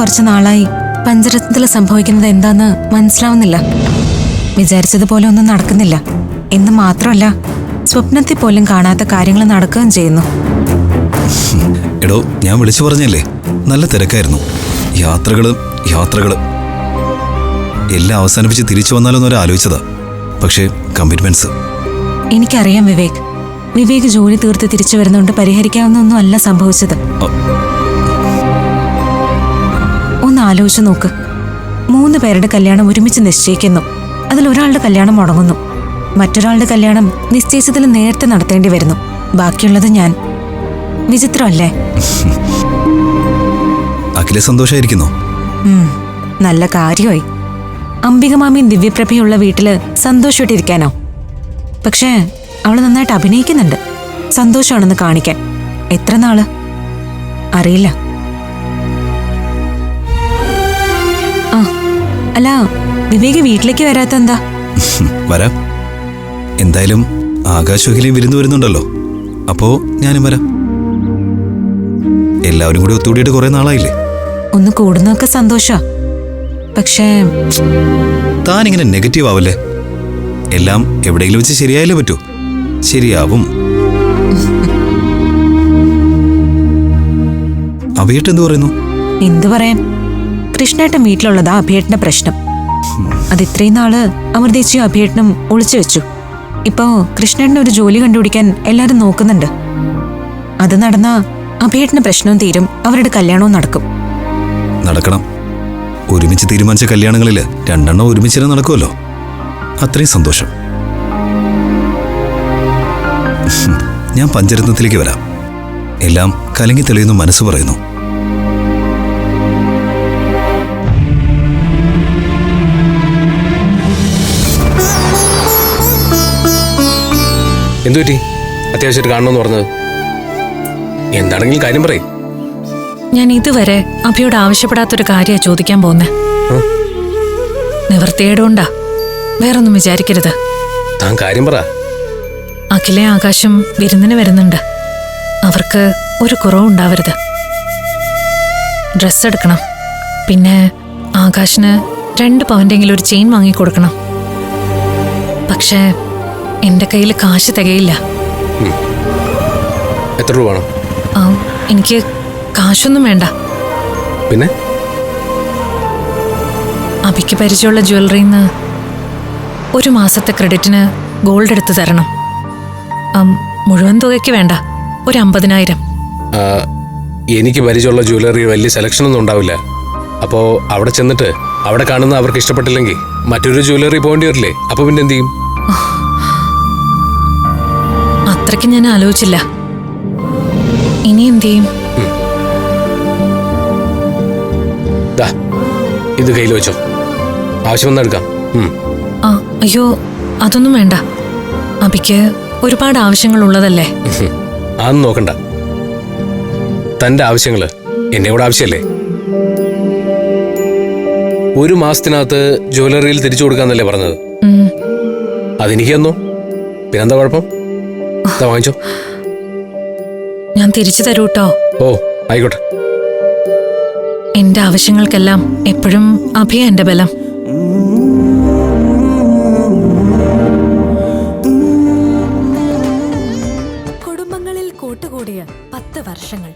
കുറച്ച് നാളായി പഞ്ചരത്നത്തിൽ സംഭവിക്കുന്നത് എന്താന്ന് മനസ്സിലാവുന്നില്ല. വിചാരിച്ചതുപോലെ ഒന്നും നടക്കുന്നില്ല എന്ന് മാത്രമല്ല, സ്വപ്നത്തിൽ പോലും കാണാത്ത കാര്യങ്ങൾ നടക്കുകയും ചെയ്യുന്നു. എടോ, ഞാൻ വിളിച്ചു പറഞ്ഞല്ലേ, നല്ല തിരക്കായിരുന്നു. യാത്രകള് എല്ലാം അവസാനിപ്പിച്ച് തിരിച്ചു വന്നാലോന്നൊരു ആലോചിച്ചതാ. പക്ഷേ കമ്മിറ്റ്മെന്റ്സ്. എനിക്കറിയാം വിവേക് ജോലി തീർത്ത് തിരിച്ചു വരുന്നോണ്ട് പരിഹരിക്കാവുന്ന ഒന്നും അല്ല സംഭവിച്ചത്. ഒന്ന് ആലോചിച്ച് നോക്ക്. 3 പേരുടെ കല്യാണം ഒരുമിച്ച് നിശ്ചയിക്കുന്നു. അതിലൊരാളുടെ കല്യാണം മുടങ്ങുന്നു. മറ്റൊരാളുടെ കല്യാണം നിശ്ചയിച്ചതിൽ നേരത്തെ നടത്തേണ്ടി വരുന്നു. ബാക്കിയുള്ളത് ഞാൻ. വിചിത്രമല്ലേ? അഖില സന്തോഷായിരിക്കുന്നോ? നല്ല കാര്യമായി. അംബികമാമിയും ദിവ്യപ്രഭയുള്ള വീട്ടില് സന്തോഷമായിട്ടിരിക്കാനോ? പക്ഷേ അവള് നന്നായിട്ട് അഭിനയിക്കുന്നുണ്ട്, സന്തോഷമാണെന്ന് കാണിക്കാൻ. എത്ര നാള് അറിയില്ല. അല്ല, വിവേക് വീട്ടിലേക്ക് വരാത്ത എന്താ? വരാം. എന്തായാലും ആകാശോഹിലെയും വിരുന്ന് വരുന്നുണ്ടല്ലോ, അപ്പോ ഞാനും വരാം. എല്ലാവരും കൂടി ഒത്തുകൂടിയിട്ട് കുറെ നാളായില്ലേ. ഒന്ന് കൂടുന്നൊക്കെ സന്തോഷാ. പക്ഷേ താനിങ്ങനെ നെഗറ്റീവ് ആവല്ലേ. എല്ലാം എവിടെയെങ്കിലും വെച്ച് ശരിയായാലേ പറ്റൂ. ശരിയാവും. അഭിയേട്ടൻ എന്ത് പറയുന്നു? എന്തു പറയാൻ, കൃഷ്ണേട്ടൻ വീട്ടിലുള്ളതാ അഭിയേട്ടന്റെ പ്രശ്നം. അത് ഇത്രയും നാള് അമൃതേച്ചിയും അഭിയേട്ടനും ഒളിച്ചു വെച്ചു. ഇപ്പോ കൃഷ്ണേട്ടന് ഒരു ജോലി കണ്ടുപിടിക്കാൻ എല്ലാരും നോക്കുന്നുണ്ട്. അത് നടന്നാ അഭിയേട്ടന് പ്രശ്നവും തീരും, അവരുടെ കല്യാണവും നടക്കും. നടക്കണം. ഒരുമിച്ച് തീരുമാനിച്ച കല്യാണങ്ങളില് 2 ഒരുമിച്ച് നടക്കുമല്ലോ. അത്രയും സന്തോഷം. ഞാൻ പഞ്ചരത്നത്തിലേക്ക് വരാം. എല്ലാം കലങ്ങി തെളിയുന്നു മനസ്സ് പറയുന്നു. എന്തുപറ്റി? അത്യാവശ്യമായിട്ട് കാണണമെന്ന് പറഞ്ഞത് എന്താണെങ്കിലും കാര്യം പറയേ. ഞാൻ ഇതുവരെ അഭിയോട് ആവശ്യപ്പെടാത്തൊരു കാര്യമാണ് ചോദിക്കാൻ പോകുന്നേ. നിവൃത്തിയേടുണ്ടാ, വേറൊന്നും വിചാരിക്കരുത്. താൻ കാര്യം പറ. അഖിലെ ആകാശം വിരുന്നിന് വരുന്നുണ്ട്. അവർക്ക് ഒരു കുറവുണ്ടാവരുത്. ഡ്രസ്സ് എടുക്കണം. പിന്നെ ആകാശിന് 2 പവന്റെങ്കിലും ഒരു ചെയിൻ വാങ്ങിക്കൊടുക്കണം. പക്ഷേ എന്റെ കയ്യിൽ കാശ് തികയില്ല. എത്ര രൂപ വേണം? എനിക്ക് കാശൊന്നും വേണ്ട. പിന്നെ അഭിക്ക് പരിചയമുള്ള ജ്വല്ലറിന്ന് 1 മാസത്തെ ക്രെഡിറ്റിന് ഗോൾഡ് എടുത്ത് തരണം. മുഴുവൻ തുകയ്ക്ക് വേണ്ട, ഒരു 50,000. എനിക്ക് പരിചയമുള്ള ജ്വല്ലറി വലിയ സെലക്ഷൻ ഒന്നും ഉണ്ടാവില്ല. അപ്പോ അവിടെ ചെന്നിട്ട് അവിടെ കാണുന്ന അവർക്ക് ഇഷ്ടപ്പെട്ടില്ലെങ്കിൽ മറ്റൊരു ജ്വല്ലറി പോകേണ്ടി വരില്ലേ? അപ്പൊ പിന്നെ എന്ത് ചെയ്യും? അത്രയ്ക്ക് ഞാൻ ആലോചിച്ചില്ല. ഇനി എന്ത് ചെയ്യും? ഇത് കയ്യിൽ വെച്ചോ, ആവശ്യം വന്നാൽ എടുക്കാം. അയ്യോ, അതൊന്നും വേണ്ട. അഭിക്ക് ഒരുപാട് ആവശ്യങ്ങൾ ഉള്ളതല്ലേ. അതൊന്നും നോക്കണ്ട. തന്റെ ആവശ്യങ്ങള് എന്നെ കൂടെ ആവശ്യമല്ലേ? 1 മാസത്തിനകത്ത് ജ്വല്ലറിയിൽ തിരിച്ചു കൊടുക്കാന്നല്ലേ പറഞ്ഞത്? അതെനിക്ക് തന്നോ, പിന്നെന്താ കുഴപ്പം? വാങ്ങിച്ചോ. ഞാൻ തിരിച്ചു തരൂട്ടോ. ഓ ആയിക്കോട്ടെ. എന്റെ ആവശ്യങ്ങൾക്കെല്ലാം എപ്പോഴും അഭിയ എന്റെ ബലം. കുടുംബങ്ങളിൽ കൂട്ടുകൂടിയ 10 വർഷങ്ങൾ.